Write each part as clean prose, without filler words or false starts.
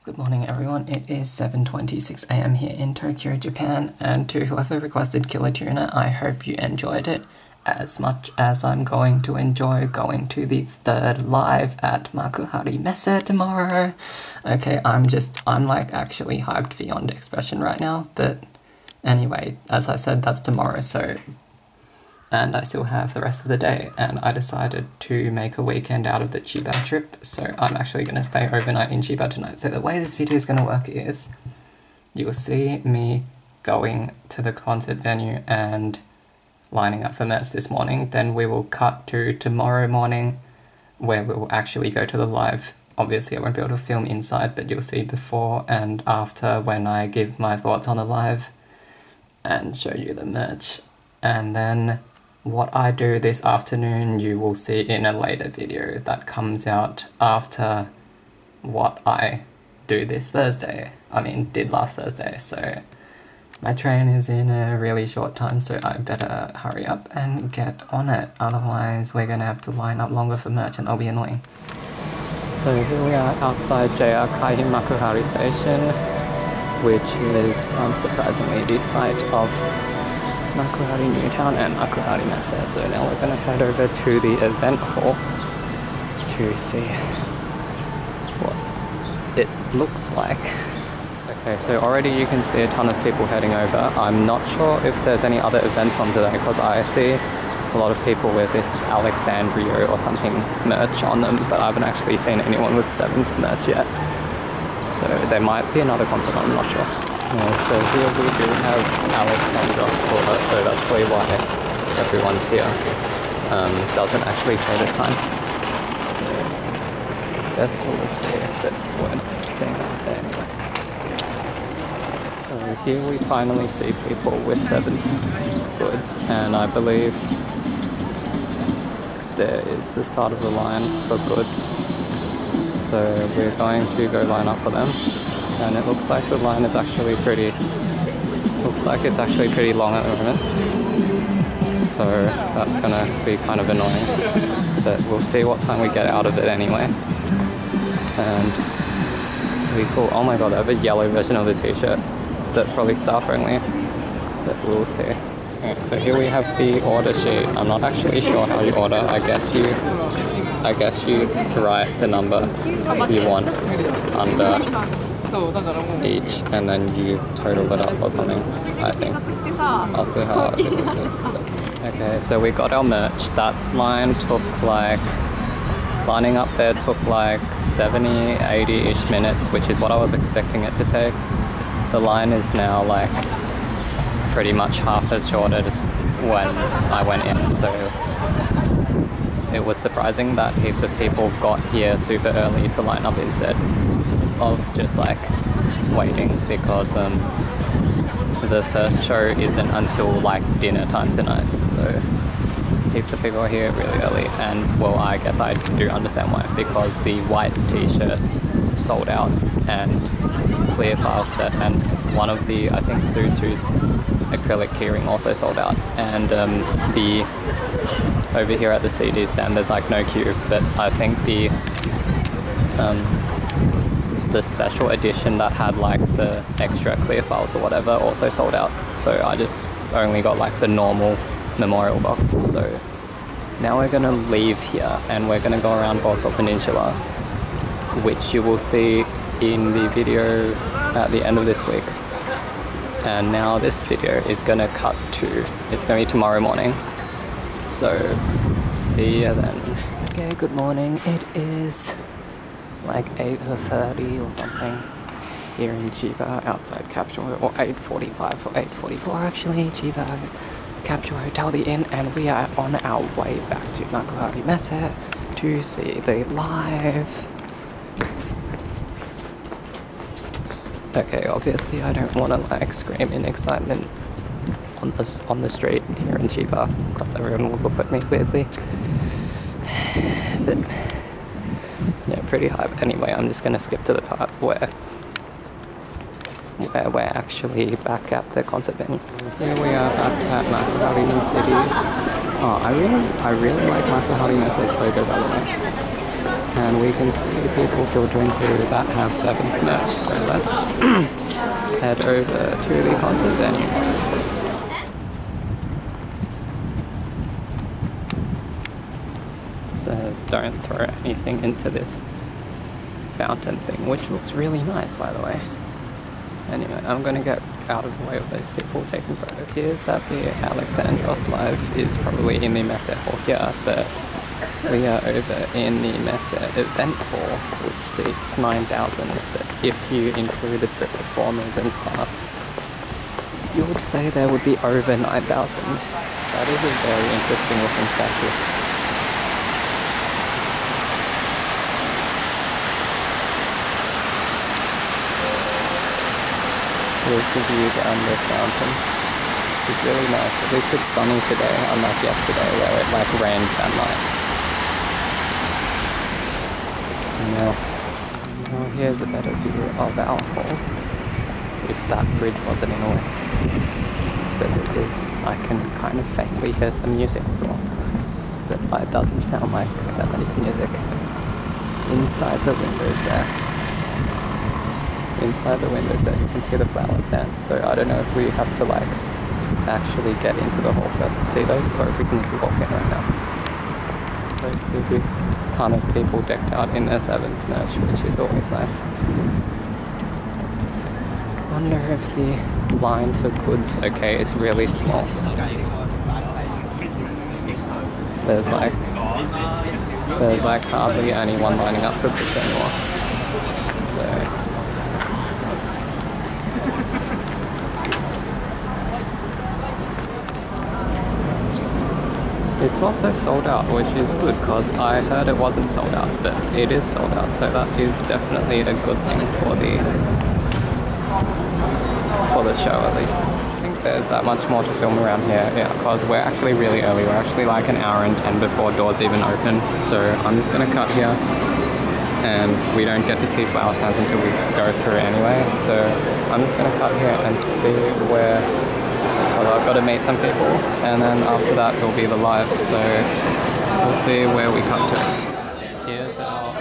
Good morning everyone, it is 7:26 AM here in Tokyo, Japan, and to whoever requested Killer Tuna, I hope you enjoyed it as much as I'm going to enjoy going to the third live at Makuhari Messe tomorrow. Okay, I'm like actually hyped beyond expression right now, but anyway, as I said, that's tomorrow, and I still have the rest of the day, and I decided to make a weekend out of the Chiba trip, so I'm actually going to stay overnight in Chiba tonight. So the way this video is going to work is, you will see me going to the concert venue and lining up for merch this morning, then we will cut to tomorrow morning, where we will actually go to the live. Obviously I won't be able to film inside, but you'll see before and after when I give my thoughts on the live, and show you the merch. And then what I do this afternoon you will see in a later video that comes out after what I do this Thursday. Did last Thursday, so my train is in a really short time, so I better hurry up and get on it, otherwise we're gonna have to line up longer for merch and that'll be annoying. So here we are outside JR Kaihin Makuhari Station, which is unsurprisingly the site of Makuhari Newtown and Makuhari Messe. So now we're going to head over to the event hall to see what it looks like. Okay, so already you can see a ton of people heading over. I'm not sure if there's any other events on today because I see a lot of people with this Alexandria or something merch on them, but I haven't actually seen anyone with 7th merch yet. So there might be another concert, I'm not sure. Yeah, so here we do have Alexandra's tour, so that's probably why everyone's here. Doesn't actually say the time. So I guess we'll see if it we're seeing out there anyway. So here we finally see people with 7th goods, and I believe there is the start of the line for goods. So we're going to go line up for them. And it looks like the line is actually pretty long at the moment. So that's gonna be kind of annoying. But we'll see what time we get out of it anyway. And we cool. Oh my god, I have a yellow version of the t-shirt that's probably staff only. But we'll see. Okay, so here we have the order sheet. I'm not actually sure how you order. I guess you write the number you want under each, and then you total it up or something, I think. I'll see how I do it. Okay, so we got our merch. That line took lining up there took like 70, 80-ish minutes, which is what I was expecting it to take. The line is now like pretty much half as short as when I went in, so it was surprising that heaps of people got here super early to line up instead of just like waiting, because the first show isn't until like dinner time tonight, so heaps of people are here really early. And well, I guess I do understand why, because the white t-shirt sold out and clear file set, and one of the, I think Susu's acrylic keyring also sold out, and the over here at the CD stand there's like no queue, but I think the special edition that had like the extra clear files or whatever also sold out, so I just only got like the normal memorial box. So now we're gonna leave here and we're gonna go around Boso Peninsula, which you will see in the video at the end of this week. And now this video is gonna cut to, it's gonna be tomorrow morning, so see you then. Okay, good morning. It is like 8:30 or something here in Chiba outside Capsule, or 8:45 or 8:44 actually, Chiba Capsule Hotel, the Inn, and we are on our way back to Makuhari Messe to see the live. Okay, obviously I don't want to like scream in excitement on the street here in Chiba, because everyone will look at me weirdly. But yeah, pretty hype. Anyway, I'm just gonna skip to the part where we're actually back at the concert venue. Here we are back at Makuhari City. Oh, I really like Makuhari Messe's logo, by the way. And we can see people filtering through that have 7th merch, so let's head over to the concert venue. Says don't throw anything into this fountain thing, which looks really nice, by the way. Anyway, I'm gonna get out of the way of those people taking photos. Here's that the Alexandros Live is probably in the Messe hall here, but we are over in the Messe event hall, which seats 9,000, but if you included the performers and stuff, you would say there would be over 9,000. That is a very interesting looking statue. Here's the view down the fountain. It's really nice. At least it's sunny today, unlike yesterday where it like rained that night. Now here's a better view of our hall. If that bridge wasn't in a way. But it is. I can kind of faintly hear some music as well. But it doesn't sound like Semitic music. Inside the windows there. Inside the windows there you can see the flower stands, so I don't know if we have to like actually get into the hall first to see those, or if we can just walk in right now. So I see a ton of people decked out in their 7th merch, which is always nice. Wonder if the line for goods, okay, it's really small. There's like hardly anyone lining up for goods anymore. So it's also sold out, which is good because I heard it wasn't sold out, but it is sold out, so that is definitely a good thing for the show at least. I think there's that much more to film around here, yeah, because we're actually really early. We're actually like an hour and 10 before doors even open, so I'm just gonna cut here, and we don't get to see flower stands until we go through anyway, so I'm just gonna cut here and see where. Well, I've got to meet some people, and then after that will be the live, so we'll see where we come to. Here's our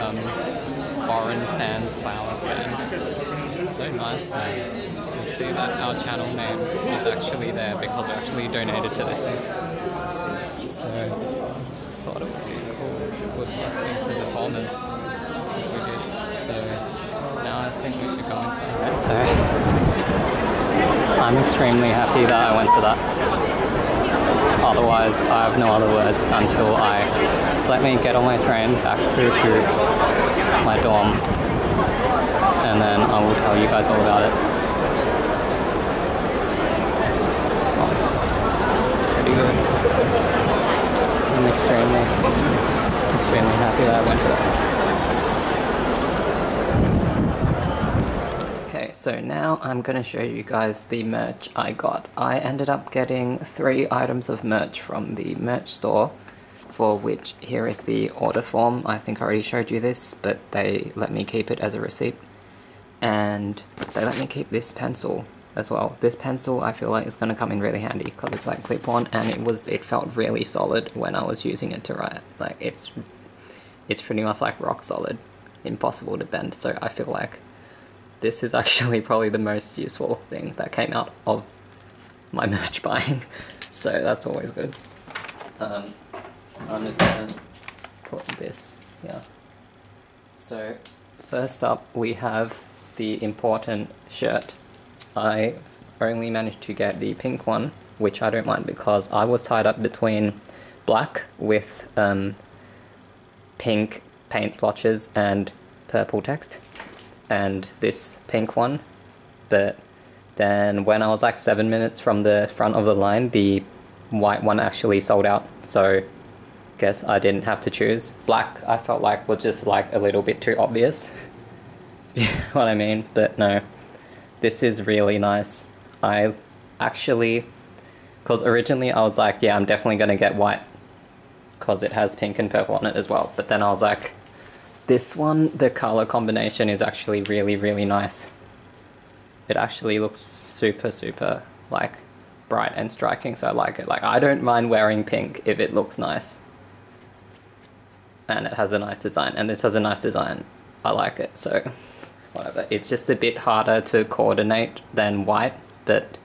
foreign fans flower stand. So nice, man. You'll see that our channel name is actually there because we actually donated to this thing. So thought it would be a cool, good thing to the performers if we did. So now I think we should go inside. So I'm extremely happy that I went to that. Otherwise, I have no other words until just let me get on my train back to my dorm, and then I will tell you guys all about it. Oh, pretty good. I'm extremely happy that I went to that. So now I'm going to show you guys the merch I got. I ended up getting 3 items of merch from the merch store, for which here is the order form. I think I already showed you this, but they let me keep it as a receipt. And they let me keep this pencil as well. This pencil I feel like is going to come in really handy because it's like clip-on, and it felt really solid when I was using it to write. Like it's pretty much like rock solid, impossible to bend, so I feel like this is actually probably the most useful thing that came out of my merch buying, so that's always good. I'm just gonna put this here. So first up we have the important shirt. I only managed to get the pink one, which I don't mind because I was tied up between black with pink paint splotches and purple text, and this pink one, but then when I was like 7 minutes from the front of the line, the white one actually sold out, so guess I didn't have to choose. Black I felt like was just like a little bit too obvious. You know what I mean? But no, this is really nice. I actually, because originally I was like, yeah, I'm definitely gonna get white because it has pink and purple on it as well, but then I was like, this one, the color combination is actually really, really nice. It actually looks super, super like bright and striking, so I like it. Like, I don't mind wearing pink if it looks nice. and it has a nice design, and this has a nice design. I like it, so whatever. It's just a bit harder to coordinate than white, but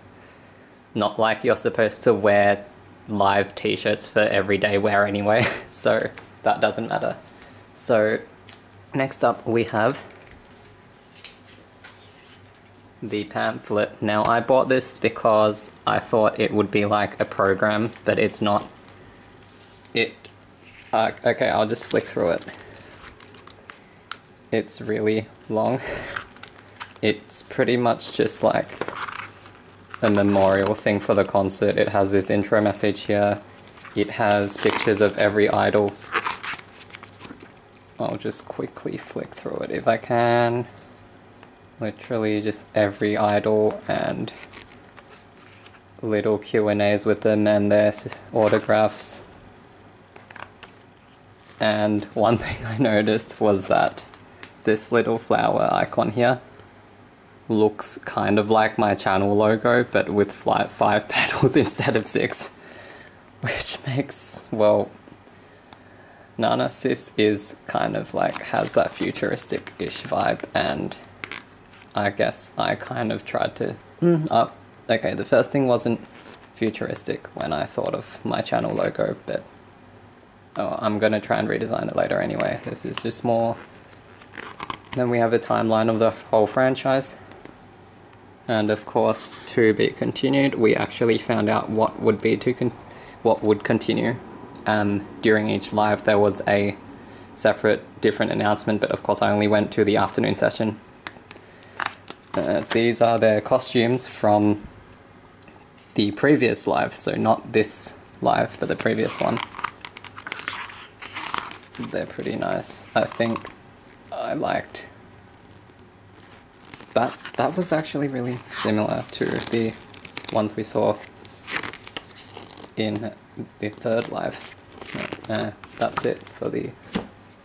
not like you're supposed to wear live t-shirts for everyday wear anyway, so that doesn't matter. So next up we have the pamphlet. Now I bought this because I thought it would be like a program, but it's not. Okay, I'll just flick through it. It's really long. It's pretty much just like a memorial thing for the concert. It has this intro message here. It has pictures of every idol. I'll just quickly flick through it if I can. Literally just every idol and little Q&As with them and their autographs. And one thing I noticed was that this little flower icon here looks kind of like my channel logo, but with 5 petals instead of 6. Which makes, well, Nanasis is kind of like, has that futuristic-ish vibe, and I guess I kind of tried to okay, the first thing wasn't futuristic when I thought of my channel logo, but I'm gonna try and redesign it later anyway. This is just more. Then we have a timeline of the whole franchise, and of course, to be continued. We actually found out what would be what would continue. During each live, there was a separate, different announcement, but of course, I only went to the afternoon session. These are their costumes from the previous live, so not this live, but the previous one. They're pretty nice. I think I liked that. That was actually really similar to the ones we saw in the third live. That's it for the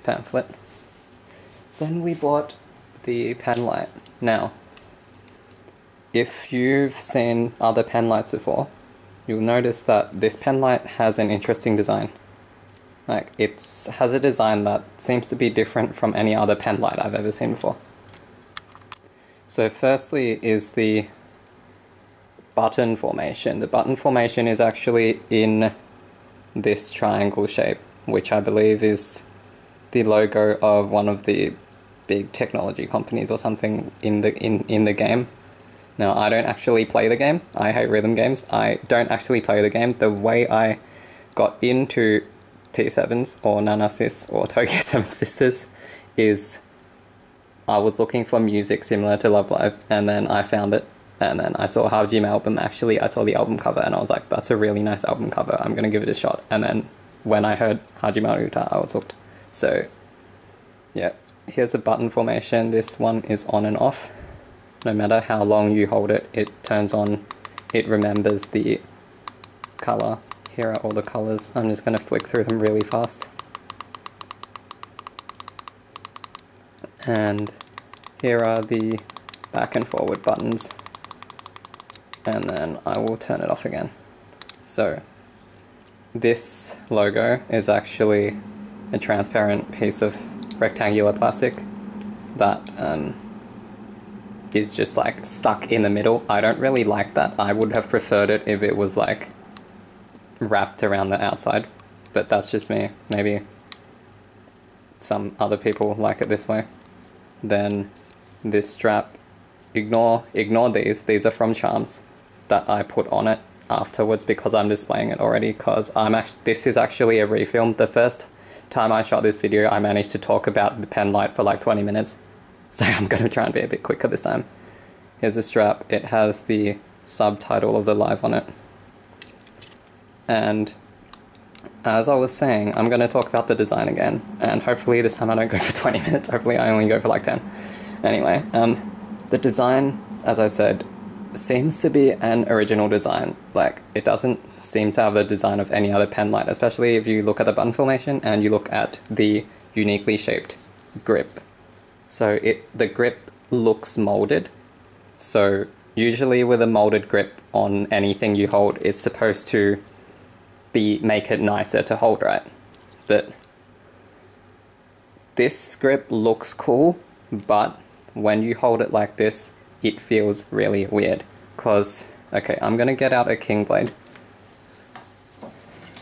pamphlet. Then we bought the penlight. Now, if you've seen other penlights before, you'll notice that this penlight has an interesting design. Like, it has a design that seems to be different from any other penlight I've ever seen before. So firstly is the button formation. The button formation is actually in this triangle shape, which I believe is the logo of one of the big technology companies or something in the game. Now, I don't actually play the game. I hate rhythm games. I don't actually play the game. The way I got into T7s or Nanasis or Tokyo 7 Sisters is I was looking for music similar to Love Live, and then I found it, and then I saw Hajime album. Actually, I saw the album cover and I was like, that's a really nice album cover, I'm gonna give it a shot. And then when I heard Hajime Uta, I was hooked. So yeah, here's a button formation. This one is on and off. No matter how long you hold it, it turns on, it remembers the color. Here are all the colors. I'm just going to flick through them really fast. And here are the back and forward buttons. And then I will turn it off again. So this logo is actually a transparent piece of rectangular plastic that is just like stuck in the middle. I don't really like that. I would have preferred it if it was like wrapped around the outside, but that's just me. Maybe some other people like it this way. Then this strap, ignore these are from charms that I put on it afterwards because I'm displaying it already, because this is actually a refilm. The first time I shot this video, I managed to talk about the penlight for like 20 minutes, so I'm going to try and be a bit quicker this time. Here's the strap. It has the subtitle of the live on it. And as I was saying, I'm going to talk about the design again, and hopefully this time I don't go for 20 minutes, hopefully I only go for like 10. Anyway, the design, as I said, seems to be an original design. Like, it doesn't seem to have the design of any other penlight, especially if you look at the button formation and you look at the uniquely shaped grip. So the grip looks molded. So usually with a molded grip on anything you hold, it's supposed to make it nicer to hold, right? But this grip looks cool, but when you hold it like this, it feels really weird. Cause, okay, I'm gonna get out a king blade.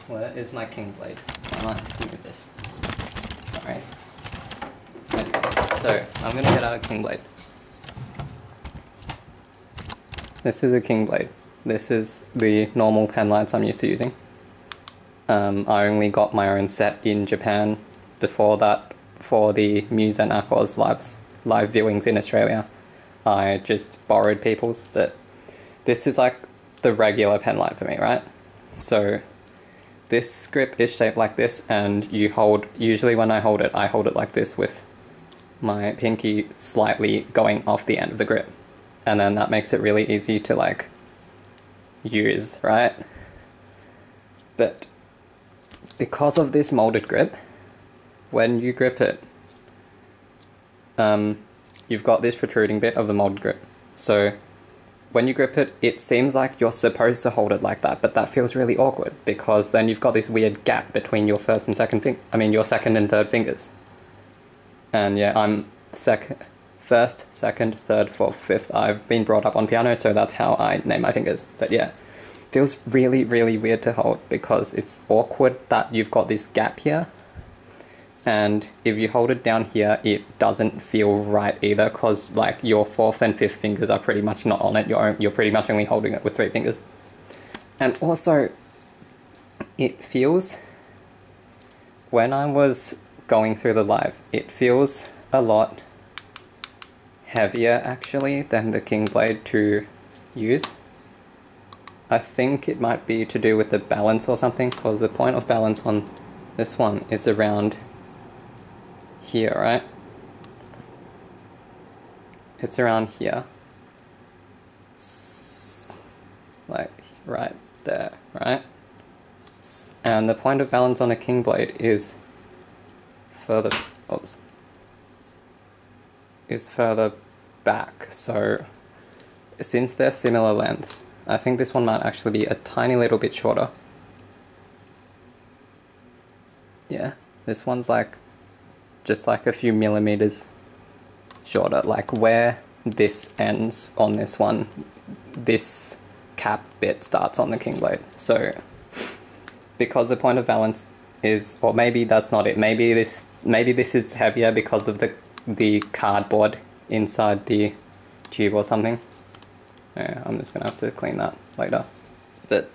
Where is my king blade? I might have to move this. Sorry. Okay, so I'm gonna get out a king blade. This is a king blade. This is the normal pen lights I'm used to using. I only got my own set in Japan before that for the Muse and Aqua's live viewings in Australia. I just borrowed people's, but this is like the regular pen light for me, right? So this grip is shaped like this, and you hold, usually when I hold it like this with my pinky slightly going off the end of the grip. And then that makes it really easy to like use, right? But because of this molded grip, when you grip it, you've got this protruding bit of the molded grip. So when you grip it, it seems like you're supposed to hold it like that, but that feels really awkward because then you've got this weird gap between your first and second your second and third fingers. And yeah, I'm first, second, third, fourth, fifth. I've been brought up on piano, so that's how I name my fingers. But yeah, feels really, really weird to hold because it's awkward that you've got this gap here. And if you hold it down here, it doesn't feel right either because like your fourth and fifth fingers are pretty much not on it. You're pretty much only holding it with 3 fingers. And also, it feels, when I was going through the live, it feels a lot heavier actually than the king blade to use. I think it might be to do with the balance or something, because the point of balance on this one is around here, right? It's around here. Like right there, right? And the point of balance on a king blade is further, further back. So since they're similar lengths, I think this one might actually be a tiny little bit shorter. Yeah, this one's like just like a few millimeters shorter. Like where this ends on this one, this cap bit starts on the king blade. So because the point of balance is, or maybe that's not it. Maybe this is heavier because of the cardboard inside the tube or something. Yeah, I'm just gonna have to clean that later. But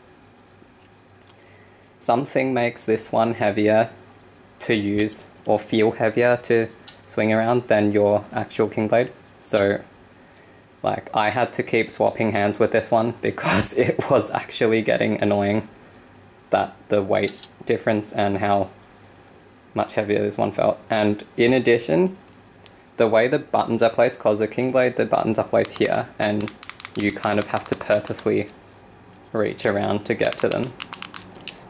something makes this one heavier to use or feel heavier to swing around than your actual king blade. So like I had to keep swapping hands with this one because it was actually getting annoying, that the weight difference and how much heavier this one felt. And in addition, the way the buttons are placed, because the king blade, the buttons are placed here and you kind of have to purposely reach around to get to them.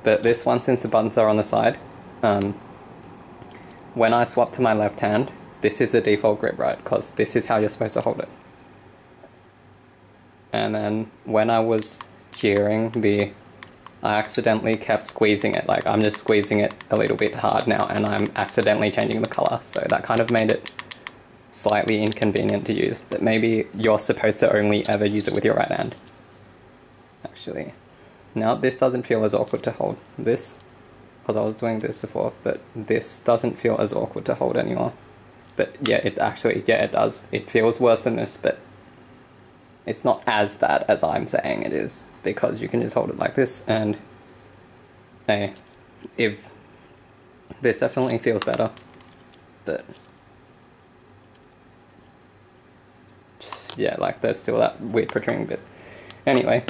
But this one, since the buttons are on the side, when I swap to my left hand, this is the default grip, right? Because this is how you're supposed to hold it. And then when I was gearing I accidentally kept squeezing it. Like I'm just squeezing it a little bit hard now and I'm accidentally changing the color. So that kind of made it slightly inconvenient to use. But maybe you're supposed to only ever use it with your right hand. Actually. Now this doesn't feel as awkward to hold. This, because I was doing this before, but this doesn't feel as awkward to hold anymore. But yeah, it does. It feels worse than this, but it's not as bad as I'm saying it is, because you can just hold it like this, and if this definitely feels better, but yeah, like there's still that weird protruding bit. Anyway,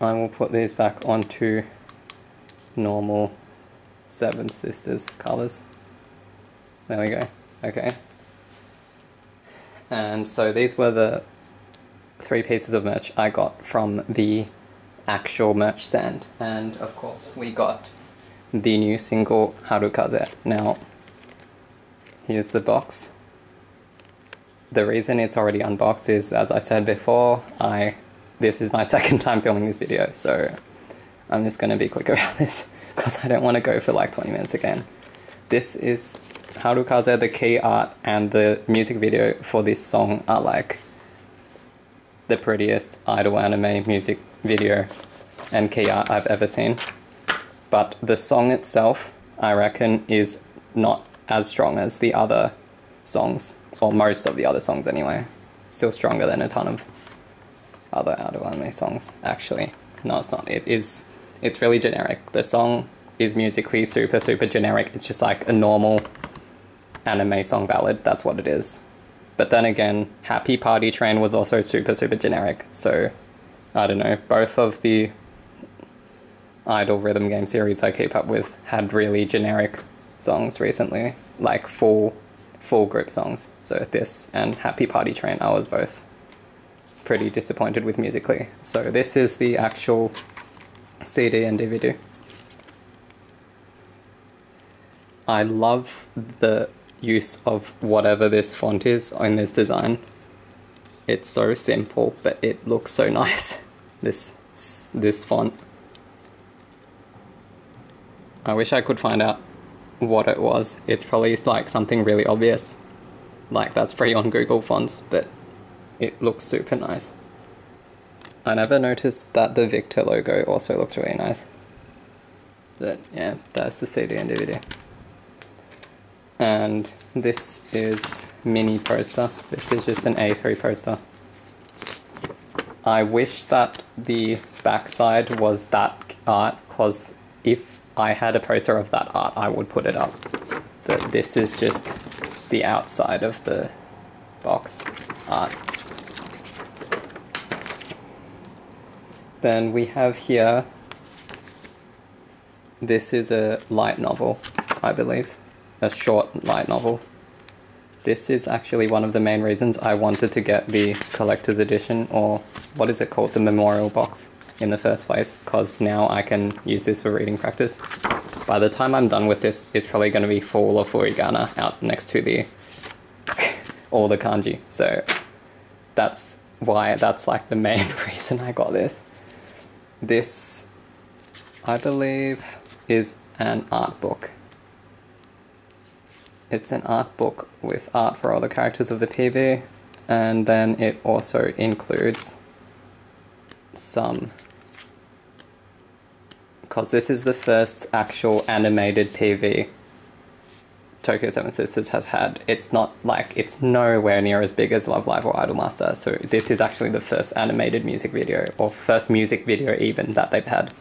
I will put these back onto normal Seven Sisters colors. There we go. Okay. And so these were the 3 pieces of merch I got from the actual merch stand. And of course we got the new single Harukaze. Now, here's the box. The reason it's already unboxed is, as I said before, this is my second time filming this video, so I'm just going to be quick about this because I don't want to go for like 20 minutes again. This is Harukaze, the key art, and the music video for this song are like the prettiest idol anime music video and key art I've ever seen. But the song itself, I reckon, is not as strong as the other songs, or most of the other songs anyway. Still stronger than a ton of other idol anime songs, actually. No, it's not. It's really generic. The song is musically super generic. It's just like a normal anime song ballad. That's what it is. But then again, Happy Party Train was also super generic. So, I don't know, both of the idol rhythm game series I keep up with had really generic songs recently, like full group songs. So this and Happy Party Train, I was both pretty disappointed with musically. So this is the actual CD and DVD. I love the use of whatever this font is in this design. It's so simple, but it looks so nice. This font. I wish I could find out what it was. It's probably like something really obvious. Like that's free on Google Fonts, but it looks super nice. I never noticed that the Victor logo also looks really nice. But yeah, that's the CD and DVD. And this is mini poster. This is just an A3 poster. I wish that the backside was that art, because if I had a poster of that art, I would put it up. But this is just the outside of the box art. Then we have here, this is a light novel, I believe. A short light novel. This is actually one of the main reasons I wanted to get the collector's edition, or what is it called, the memorial box, in the first place, because now I can use this for reading practice. By the time I'm done with this, it's probably going to be full of furigana out next to the all the kanji. So that's why, that's like the main reason I got this. This, I believe, is an art book. It's an art book with art for all the characters of the PV, and then it also includes some, because this is the first actual animated PV Tokyo 7 Sisters has had. It's not like, it's nowhere near as big as Love Live or Idolmaster, so this is actually the first animated music video, or first music video even, that they've had.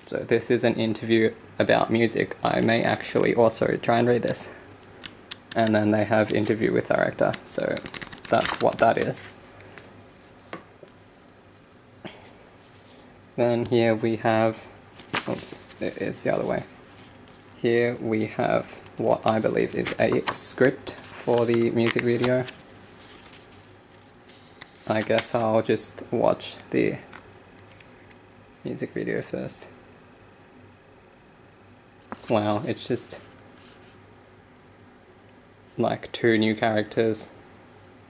So this is an interview about music. I may actually also try and read this. And then they have interview with director, so that's what that is. Then here we have, oops, it is the other way. Here we have what I believe is a script for the music video. I guess I'll just watch the music video first. Wow, it's just like two new characters.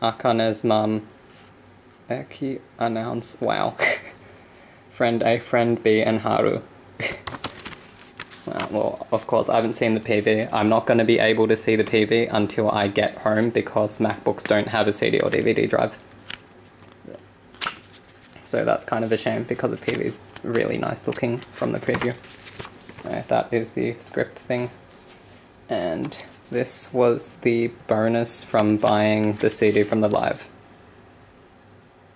Akane's mum, Eki announce, wow. Friend A, Friend B, and Haru. Well, of course, I haven't seen the PV. I'm not going to be able to see the PV until I get home because MacBooks don't have a CD or DVD drive. So that's kind of a shame because the PV is really nice looking from the preview. So that is the script thing. And this was the bonus from buying the CD from the live.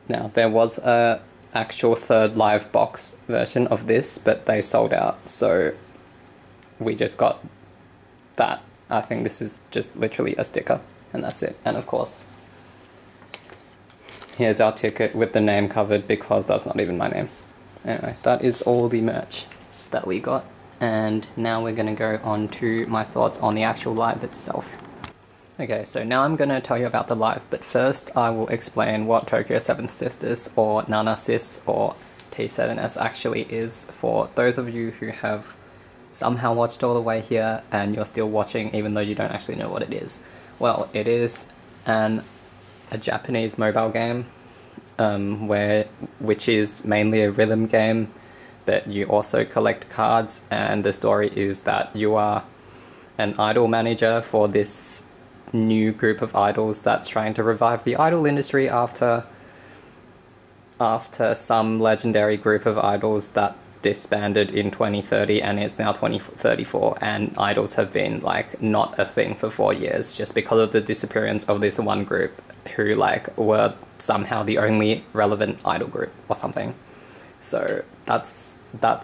Now, there was a actual third live box version of this, but they sold out, so we just got that. I think this is just literally a sticker, and that's it. And of course, here's our ticket with the name covered because that's not even my name. Anyway, that is all the merch that we got. And now we're going to go on to my thoughts on the actual live itself. Okay, so now I'm going to tell you about the live, but first I will explain what Tokyo 7 Sisters, or Nana Sis, or T7s actually is, for those of you who have somehow watched all the way here and you're still watching even though you don't actually know what it is. Well, it is a Japanese mobile game, which is mainly a rhythm game, but you also collect cards, and the story is that you are an idol manager for this new group of idols that's trying to revive the idol industry after some legendary group of idols that disbanded in 2030 and it's now 2034, and idols have been like not a thing for 4 years just because of the disappearance of this one group who like were somehow the only relevant idol group or something. So that's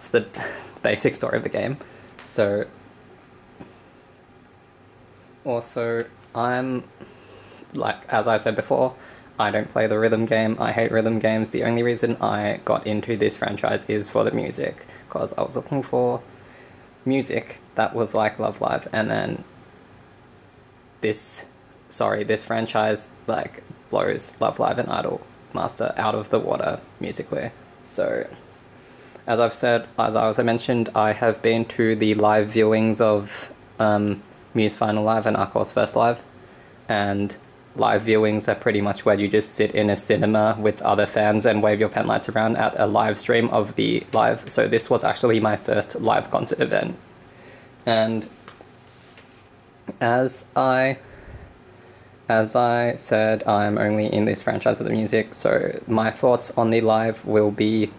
the basic story of the game. So also, I'm like, as I said before, I don't play the rhythm game. I hate rhythm games. The only reason I got into this franchise is for the music, because I was looking for music that was like Love Live, and then this franchise like blows Love Live and Idol Master out of the water musically. So, as I also mentioned, I have been to the live viewings of Muse Final Live and Arcore's First Live, and live viewings are pretty much where you just sit in a cinema with other fans and wave your pen lights around at a live stream of the live. So this was actually my first live concert event. And as I said, I'm only in this franchise of the music, so my thoughts on the live will be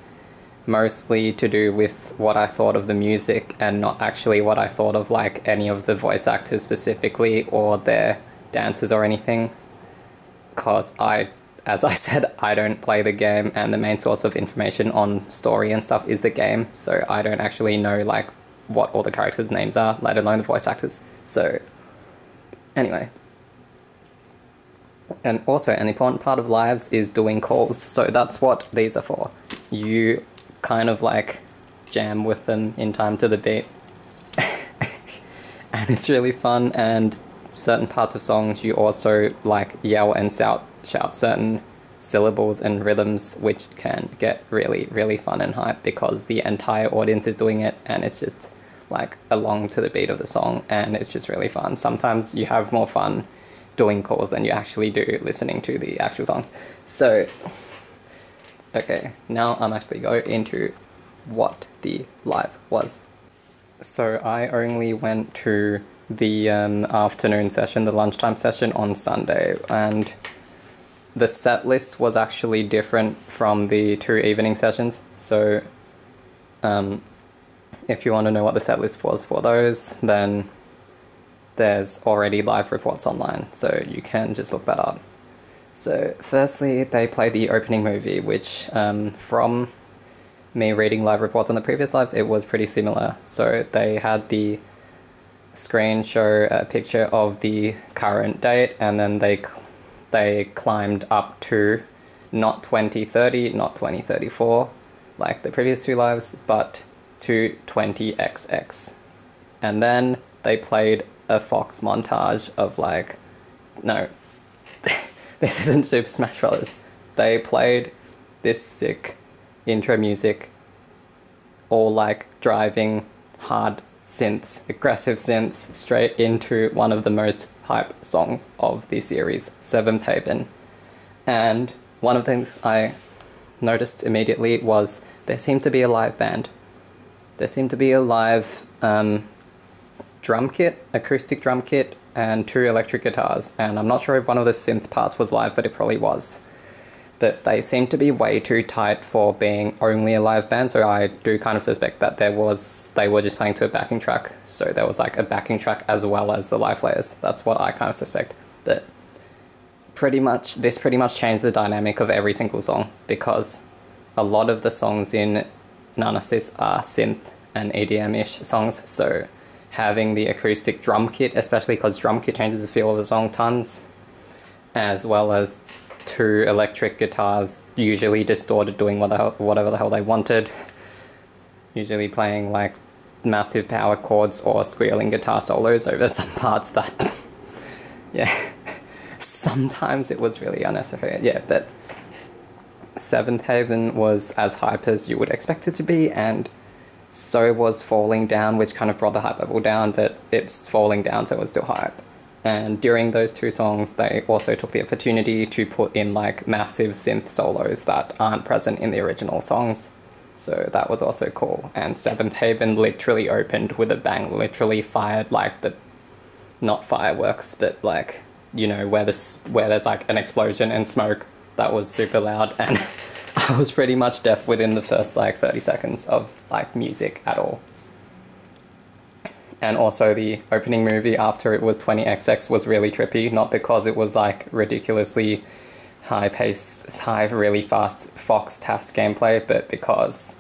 mostly to do with what I thought of the music and not actually what I thought of like any of the voice actors specifically or their dances or anything, because as I said, I don't play the game and the main source of information on story and stuff is the game, so I don't actually know like what all the characters' names are, let alone the voice actors. So anyway, and also an important part of lives is doing calls, so that's what these are for. You kind of like jam with them in time to the beat and it's really fun, and certain parts of songs you also like yell and shout certain syllables and rhythms, which can get really, really fun and hype because the entire audience is doing it and it's just like along to the beat of the song, and it's just really fun. Sometimes you have more fun doing calls than you actually do listening to the actual songs. So okay, now I'm actually going into what the live was. So I only went to the afternoon session, the lunchtime session on Sunday, and the set list was actually different from the 2 evening sessions. So if you want to know what the set list was for those, then there's already live reports online, so you can just look that up. So firstly, they played the opening movie, which from me reading live reports on the previous lives, it was pretty similar. So they had the screen show a picture of the current date, and then they climbed up to not 2030, not 2034, like the previous 2 lives, but to 20XX. And then they played a Fox montage of like, no, this isn't Super Smash Bros. They played this sick intro music, all like driving hard synths, aggressive synths, straight into one of the most hype songs of the series, Seventh Haven. And one of the things I noticed immediately was there seemed to be a live band. There seemed to be a live drum kit, acoustic drum kit, and 2 electric guitars, and I'm not sure if one of the synth parts was live, but it probably was. But they seem to be way too tight for being only a live band, so I do kind of suspect that they were just playing to a backing track, so there was like a backing track as well as the live players. That's what I kind of suspect. But this pretty much changed the dynamic of every single song, because a lot of the songs in Nanasis are synth and EDM-ish songs, so having the acoustic drum kit, especially because drum kit changes the feel of the song tons, as well as 2 electric guitars, usually distorted, doing whatever the hell they wanted, usually playing like massive power chords or squealing guitar solos over some parts that, yeah, sometimes it was really unnecessary. Yeah, but Seventh Haven was as hype as you would expect it to be, and so was Falling Down, which kind of brought the hype level down, but it's falling down, so it was still hype. And during those 2 songs, they also took the opportunity to put in like massive synth solos that aren't present in the original songs. So that was also cool. And Seventh Haven literally opened with a bang, literally fired like the not fireworks, but like, you know, where there's like an explosion and smoke. That was super loud, and I was pretty much deaf within the first like 30 seconds of like music at all. And also the opening movie after it was 20XX was really trippy, not because it was like ridiculously high pace, really fast Fox TAS gameplay, but because,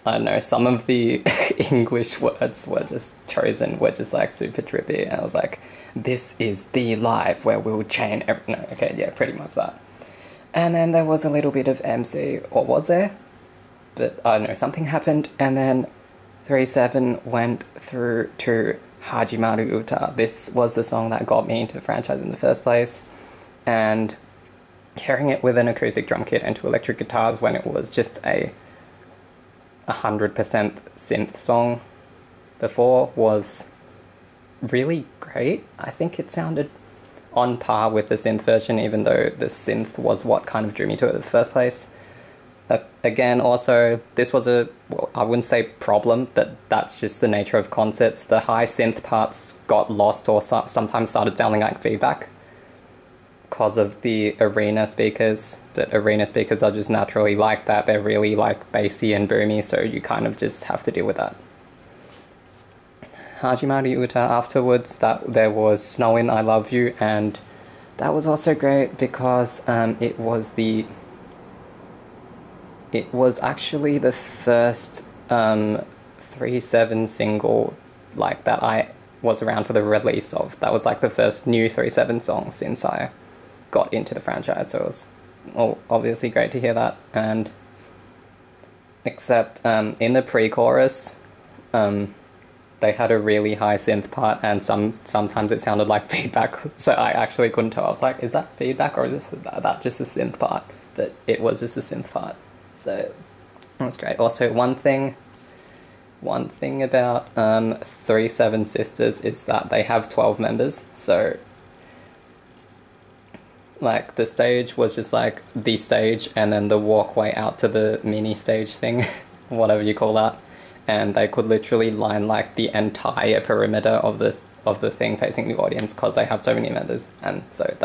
I don't know, some of the English words were just chosen, were just like super trippy, and I was like, this is the life where we'll chain no, okay, yeah, pretty much that. And then there was a little bit of MC, or was there? But I don't know, something happened, and then t7s went through to Hajimaru Uta. This was the song that got me into the franchise in the first place, and hearing it with an acoustic drum kit and two electric guitars when it was just a 100% synth song before was really great. I think it sounded on par with the synth version, even though the synth was what kind of drew me to it in the first place. Again, also, this was well, I wouldn't say problem, but that's just the nature of concerts. The high synth parts got lost or sometimes started sounding like feedback because of the arena speakers. But arena speakers are just naturally like that. They're really like bassy and boomy, so you kind of just have to deal with that. Hajimaru Uta afterwards, there was Snowin' I Love You, and that was also great because it was actually the first t7s single like that I was around for the release of. That was like the first new t7s song since I got into the franchise, so it was obviously great to hear that. And except in the pre-chorus, they had a really high synth part, and sometimes it sounded like feedback, so I actually couldn't tell. I was like, is that feedback or is that just a synth part? But it was just a synth part. So that's great. Also, one thing about t7 Sisters is that they have 12 members. So, like, the stage was just like the stage, and then the walkway out to the mini stage thing, whatever you call that. And they could literally line like the entire perimeter of the thing facing the audience because they have so many members. And so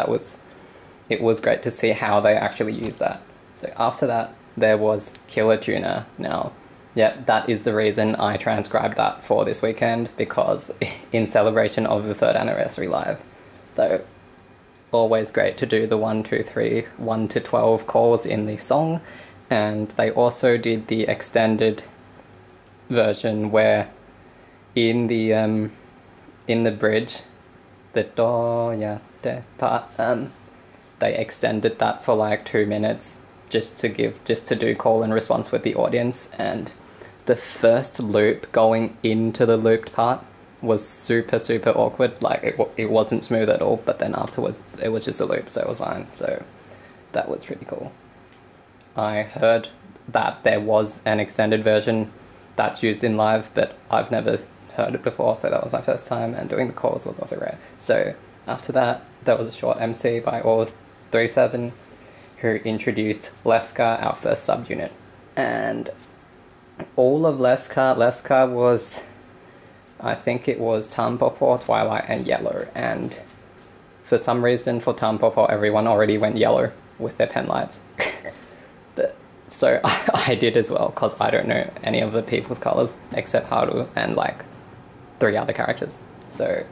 it was great to see how they actually use that. So after that, there was Killer Tuna. Now, yeah, that is the reason I transcribed that for this weekend, because in celebration of the 3rd anniversary live, though, always great to do the 1, 2, 3, 1 to 12 calls in the song. And they also did the extended version where in the bridge, the do ya de part, they extended that for like 2 minutes just to do call and response with the audience. And the first loop going into the looped part was super awkward. Like it wasn't smooth at all, but then afterwards it was just a loop, so it was fine. So that was pretty cool. I heard that there was an extended version that's used in live, but I've never heard it before, so that was my first time, and doing the calls was also rare. So after that, there was a short MC by all of t7, who introduced Leska, our first subunit. And all of Leska was, I think it was Tampopo, Twilight, and Yellow. And for some reason, for Tampopo, everyone already went yellow with their penlights. So I did as well, because I don't know any of the people's colours except Haru and like 3 other characters. So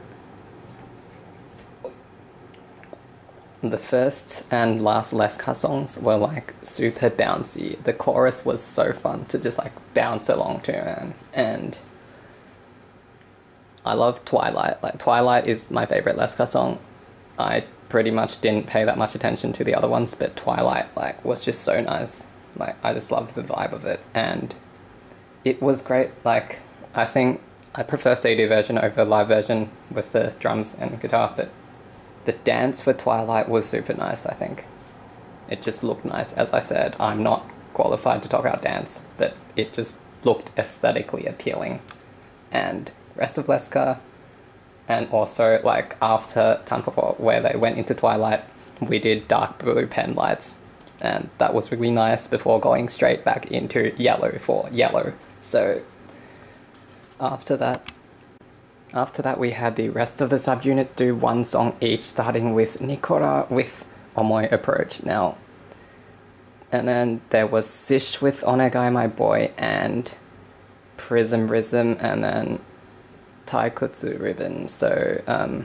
the first and last Leska songs were like super bouncy. The chorus was so fun to just like bounce along to, man. And I love Twilight. Like, Twilight is my favourite Leska song. I pretty much didn't pay that much attention to the other ones, but Twilight like was just so nice. Like, I just loved the vibe of it, and it was great. Like, I think I prefer CD version over live version with the drums and guitar, but the dance for Twilight was super nice, I think. It just looked nice. As I said, I'm not qualified to talk about dance, but it just looked aesthetically appealing. And the rest of Leska, and also, like, after Tampopo, where they went into Twilight, we did dark blue penlights. And that was really nice before going straight back into yellow for yellow. So after that, after that we had the rest of the subunits do one song each, starting with Nikora with Omoi Approach. Now, and then there was Sish with Onegai My Boy and Prism Rhythm, and then Taikutsu Ribbon. So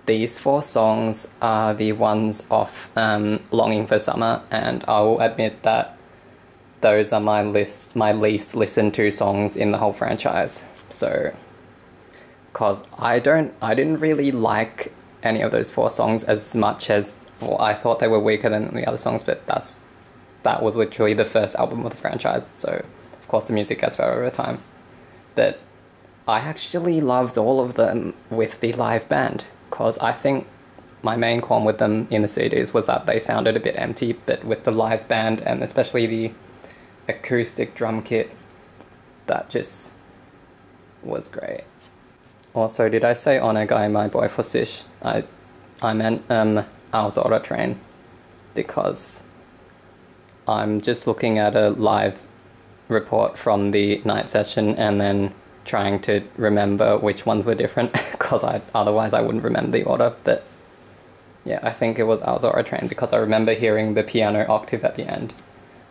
these 4 songs are the ones off Longing for Summer, and I will admit that those are my least listened to songs in the whole franchise. So, cause I didn't really like any of those 4 songs as much as, well, I thought they were weaker than the other songs, but that was literally the first album of the franchise, so of course the music gets better over time. But I actually loved all of them with the live band, cause I think my main qualm with them in the CDs was that they sounded a bit empty, but with the live band and especially the acoustic drum kit, that just was great. Also, did I say Onegai My Boy for Sish? I meant Aozora Train, because I'm just looking at a live report from the night session and then trying to remember which ones were different, because otherwise I wouldn't remember the order. But yeah, I think it was Aozora Train, because I remember hearing the piano octave at the end.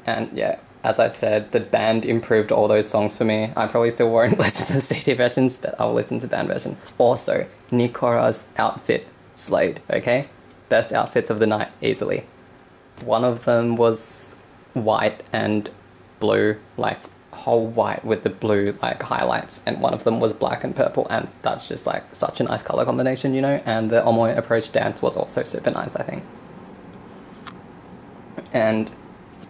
And yeah, as I said, the band improved all those songs for me. I probably still won't listen to the CD versions, but I'll listen to the band version. Also, Nikora's outfit slayed, okay? Best outfits of the night, easily. One of them was white and blue, like whole white with the blue like highlights, and one of them was black and purple, and that's just like such a nice color combination, you know. And the Omoi Approach dance was also super nice, I think. And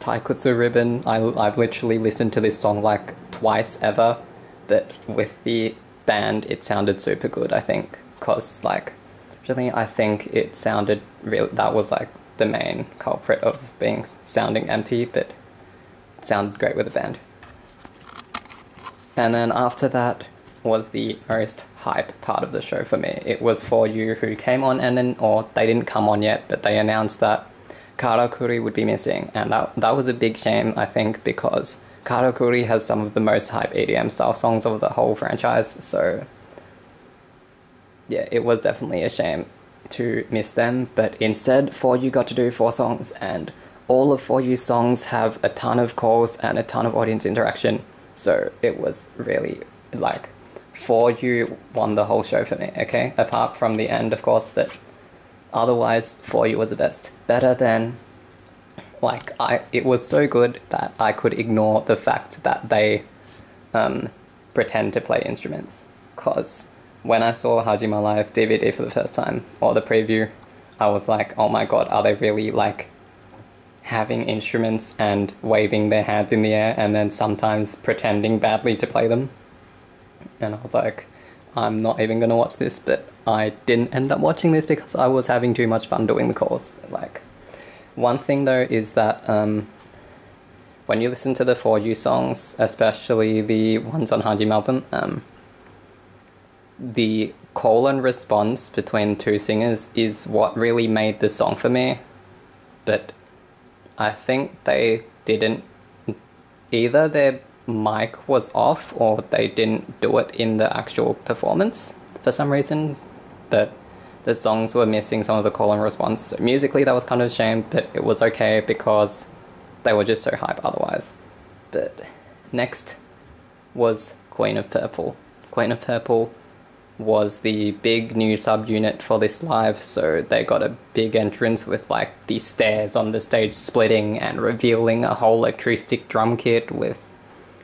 Taikutsu Ribbon, I've literally listened to this song like twice ever, but with the band it sounded super good, I think, because like really I think it sounded real. That was like the main culprit of being sounding empty, but it sounded great with the band. And then after that was the most hype part of the show for me. It was For You, who came on, and then, or they didn't come on yet, but they announced that Karakuri would be missing, and that was a big shame, I think, because Karakuri has some of the most hype EDM style songs of the whole franchise, so yeah, it was definitely a shame to miss them. But instead, For You got to do 4 songs, and all of For You's songs have a ton of calls and a ton of audience interaction, so it was really, like, For You won the whole show for me, okay? Apart from the end, of course, but otherwise, For You was the best. Better than, like, it was so good that I could ignore the fact that they pretend to play instruments. Because when I saw Hajima Live DVD for the first time, or the preview, I was like, oh my god, are they really, like, having instruments and waving their hands in the air and then sometimes pretending badly to play them? And I was like, I'm not even gonna watch this, but I didn't end up watching this because I was having too much fun doing the calls. Like, one thing though is that when you listen to the For You songs, especially the ones on Hajime album, the call and response between 2 singers is what really made the song for me. But I think they didn't, either their mic was off or they didn't do it in the actual performance for some reason, but the songs were missing some of the call and response. So musically that was kind of a shame, but it was okay because they were just so hype otherwise. But next was Queen of Purple. Queen of Purple was the big new subunit for this live, so they got a big entrance with like the stairs on the stage splitting and revealing a whole acoustic drum kit with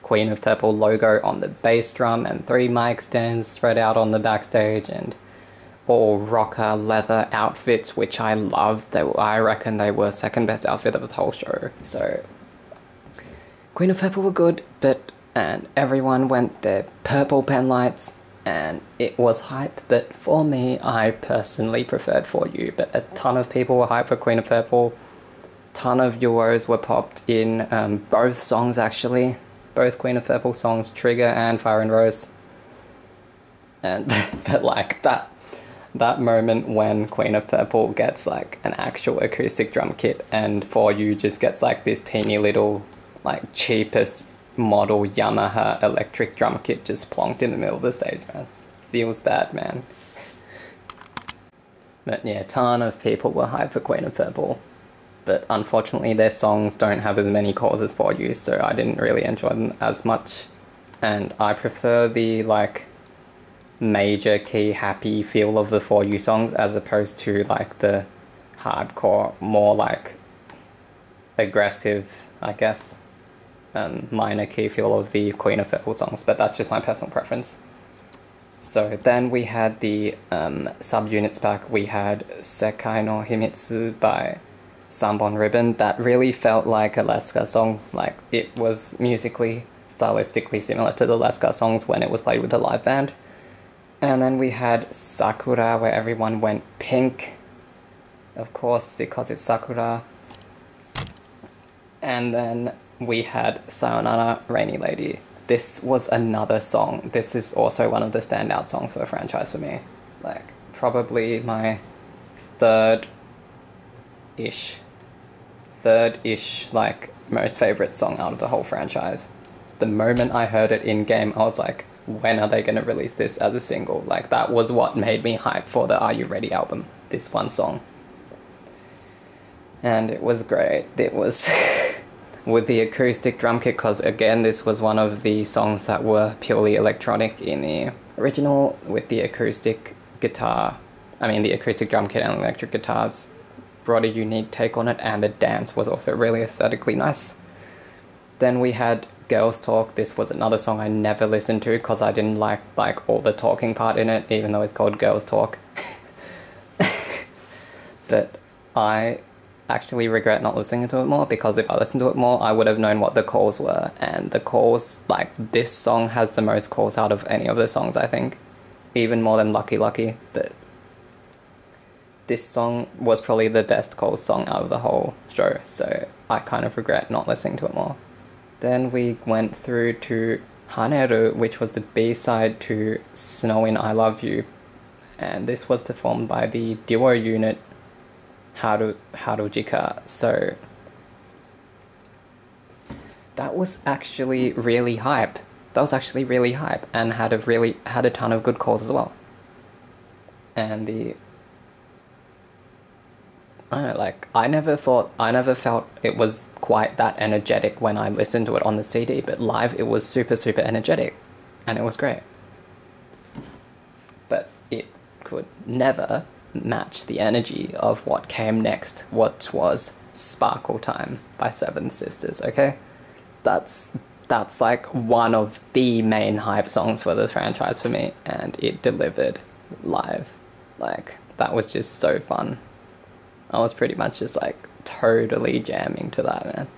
Queen of Purple logo on the bass drum and 3 mic stands spread out on the backstage, and all rocker leather outfits, which I loved. I reckon they were second best outfit of the whole show. So Queen of Purple were good, and everyone went their purple penlights, and it was hype, but for me, I personally preferred For You, but a ton of people were hyped for Queen of Purple. Ton of euros were popped in both songs, actually. Both Queen of Purple songs, Trigger and Fire and Rose. And, but like, that moment when Queen of Purple gets like an actual acoustic drum kit and For You just gets like this teeny little, like, cheapest model Yamaha electric drum kit just plonked in the middle of the stage, man. Feels bad, man. But yeah, a ton of people were hyped for Queen of Purple. But unfortunately their songs don't have as many causes for you, so I didn't really enjoy them as much. And I prefer the, like, major key happy feel of the For You songs as opposed to, like, the hardcore, more, like, aggressive, I guess, minor key feel of the Queen of Purple songs, but that's just my personal preference. So then we had the subunits back. We had Sekai no Himitsu by Sanbon Ribbon. That really felt like a Leska song. Like, it was musically, stylistically similar to the Leska songs when it was played with the live band. And then we had Sakura, where everyone went pink, of course, because it's Sakura. And then we had Sayonara Rainy Lady. This was another song. This is also one of the standout songs for the franchise for me. Like, probably my third-ish, like, most favorite song out of the whole franchise. The moment I heard it in-game, I was like, when are they going to release this as a single? Like, that was what made me hype for the Are You Ready album, this one song. And it was great. It was... with the acoustic drum kit, because again, this was one of the songs that were purely electronic in the original, with the acoustic guitar, the acoustic drum kit and electric guitars brought a unique take on it, and the dance was also really aesthetically nice. Then we had Girls Talk. This was another song I never listened to because I didn't like all the talking part in it, even though it's called Girls Talk. But I actually regret not listening to it more, because if I listened to it more, I would have known what the calls were, and the calls, like, this song has the most calls out of any of the songs, I think, even more than Lucky Lucky. But this song was probably the best calls song out of the whole show, so I kind of regret not listening to it more. Then we went through to Haneru, which was the B-side to Snowin' I Love You, and this was performed by the duo unit Harujika. So that was actually really hype. And had a ton of good calls as well. And I never felt it was quite that energetic when I listened to it on the CD, but live it was super, super energetic, and it was great. But it could never match the energy of what came next, what was Sparkle Time by Seven Sisters, okay? That's like one of the main hype songs for the franchise for me, and it delivered live. Like, that was just so fun. I was pretty much just like totally jamming to that, man.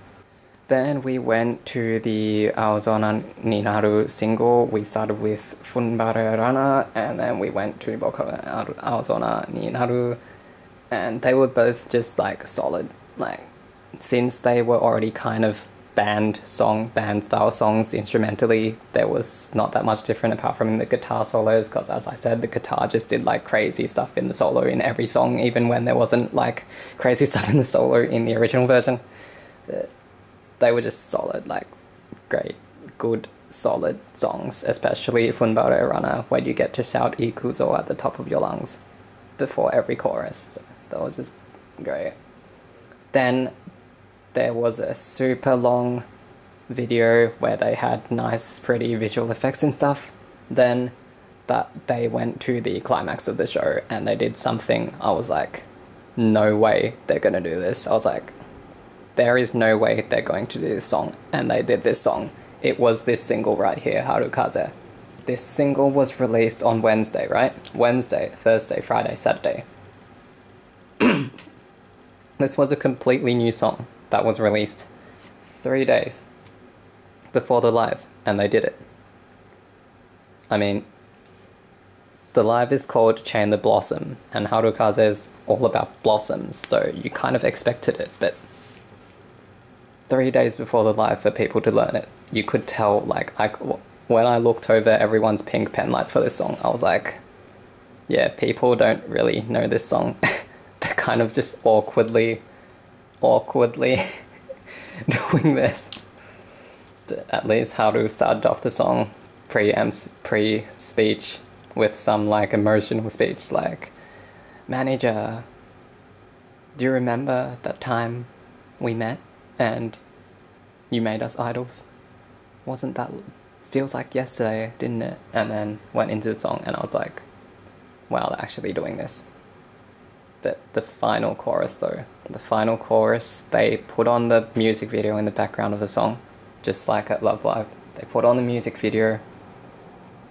Then we went to the Aozona ni Naru single. We started with Funbare Rana, and then we went to Boku Aozona ni Naru, and they were both just like solid. Like, since they were already kind of band style songs instrumentally, there was not that much different apart from the guitar solos, because as I said, the guitar just did like crazy stuff in the solo in every song, even when there wasn't like crazy stuff in the solo in the original version. But they were just solid, like, great, good, solid songs, especially Funbare Runner, where you get to shout Ikuzo at the top of your lungs before every chorus. So that was just great. Then there was a super long video where they had nice, pretty visual effects and stuff. Then they went to the climax of the show and they did something. I was like, no way they're gonna do this. I was like, there is no way they're going to do this song. And they did this song. It was this single right here, Harukaze. This single was released on Wednesday, right? Wednesday, Thursday, Friday, Saturday. This was a completely new song that was released 3 days before the live, and they did it. I mean, the live is called Chain the Blossom, and Harukaze is all about blossoms, so you kind of expected it, but 3 days before the live for people to learn it, you could tell, like, when I looked over everyone's pink penlights for this song, I was like, yeah, people don't really know this song. They're kind of just awkwardly doing this. But at least Haru started off the song pre-speech with some like emotional speech like, "Manager, do you remember that time we met and you made us idols? Wasn't that, feels like yesterday, didn't it?" And then went into the song and I was like, wow, they're actually doing this. But the final chorus though, they put on the music video in the background of the song, just like at Love Live. They put on the music video,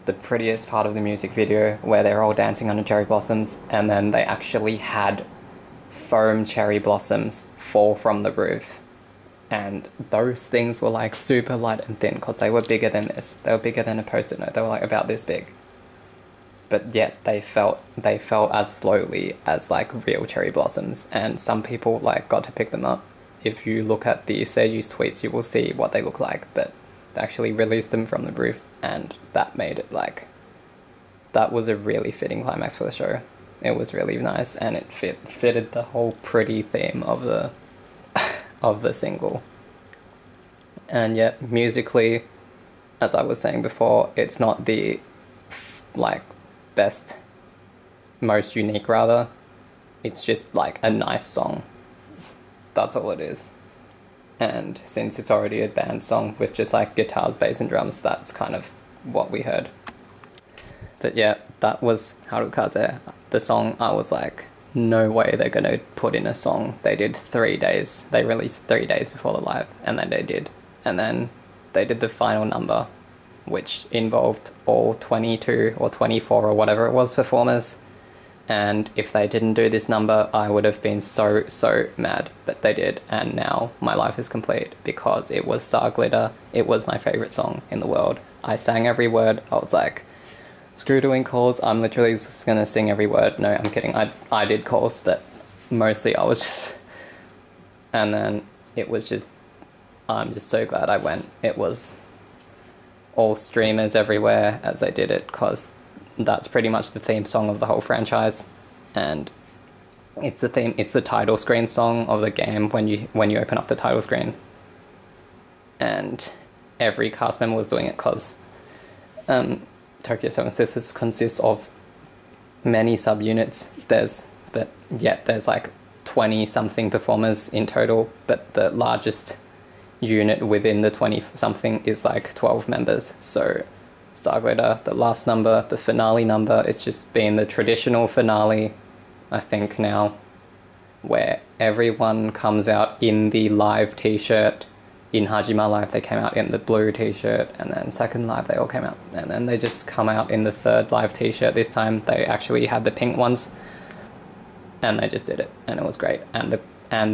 the prettiest part of the music video, where they're all dancing under cherry blossoms, and then they actually had foam cherry blossoms fall from the roof. And those things were like super light and thin because they were bigger than this. They were bigger than a post-it note. They were like about this big. But yet they felt as slowly as like real cherry blossoms, and some people like got to pick them up. If you look at the Seiyu's tweets, you will see what they look like, but they actually released them from the roof, and that made it like, that was a really fitting climax for the show. It was really nice, and it fitted the whole pretty theme of the of the single. And yet musically, as I was saying before, it's not the like best, most unique rather. It's just like a nice song. That's all it is. And since it's already a band song with just like guitars, bass and drums, that's kind of what we heard. But yeah, that was Harukaze. The song, I was like, no way they're gonna put in a song. They did 3 days. They released 3 days before the live, and then they did. And then they did the final number, which involved all 22 or 24 or whatever it was performers. And if they didn't do this number, I would have been so mad, but they did, and now my life is complete because it was Star Glitter. It was my favorite song in the world. I sang every word. I was like, screw doing calls, I'm literally just gonna sing every word. No, I'm kidding, I did calls, but mostly I was just... And then it was just... I'm just so glad I went. It was all streamers everywhere as I did it, because that's pretty much the theme song of the whole franchise, and it's the title screen song of the game when you open up the title screen. And every cast member was doing it because Tokyo 7 Sisters consists of many subunits. There's like 20 something performers in total, but the largest unit within the 20 something is like 12 members. So Star Glitter, the last number, the finale number, it's just been the traditional finale, I think now, where everyone comes out in the live t-shirt. In Hajima Live they came out in the blue t-shirt, and then second live they all came out, and then they just come out in the third live t-shirt. This time they actually had the pink ones, and they just did it, and it was great. And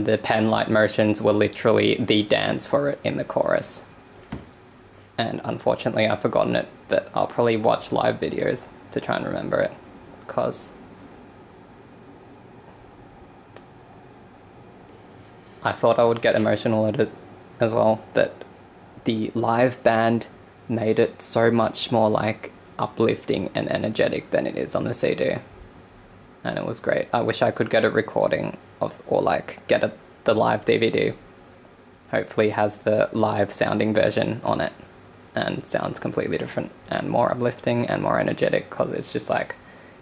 the pen light motions were literally the dance for it in the chorus. And unfortunately I've forgotten it, but I'll probably watch live videos to try and remember it, because I thought I would get emotional at it as well, but the live band made it so much more like uplifting and energetic than it is on the CD, and it was great. I wish I could get a recording of, or like get the live DVD. Hopefully has the live sounding version on it, and sounds completely different and more uplifting and more energetic, because it's just like,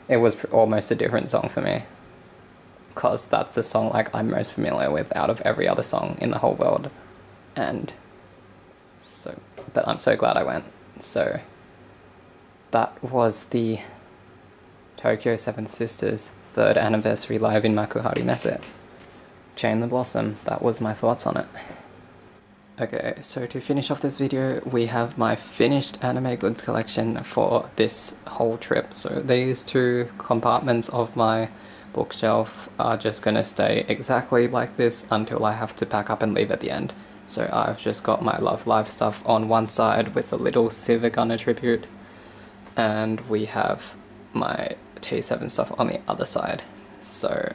it was almost a different song for me, because that's the song like I'm most familiar with out of every other song in the whole world. And so, but I'm so glad I went. So that was the Tokyo 7 Sisters 3rd anniversary live in Makuhari Messe. Chain the Blossom, that was my thoughts on it. Okay, so to finish off this video, we have my finished anime goods collection for this whole trip. So these 2 compartments of my bookshelf are just gonna stay exactly like this until I have to pack up and leave at the end. So I've just got my Love Live stuff on one side with a little Silvergunner tribute, and we have my T7 stuff on the other side. So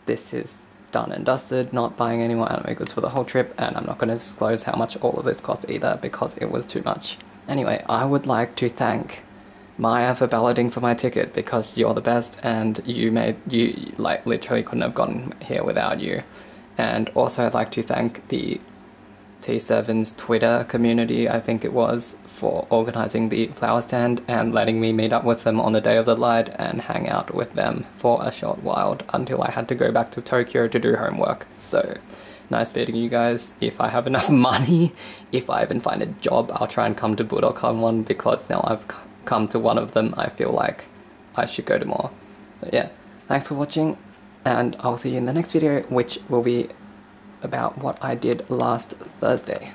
this is done and dusted, not buying any more anime goods for the whole trip, and I'm not going to disclose how much all of this cost either because it was too much. Anyway, I would like to thank Maya for balloting for my ticket, because you're the best, and you like literally couldn't have gotten here without you. And also I'd like to thank the t7s Twitter community, I think it was, for organising the flower stand and letting me meet up with them on the day of the light and hang out with them for a short while until I had to go back to Tokyo to do homework. So, nice meeting you guys. If I have enough money, if I even find a job, I'll try and come to Budokan one, because now I've come to one of them, I feel like I should go to more. So yeah, thanks for watching, and I'll see you in the next video, which will be about what I did last Thursday.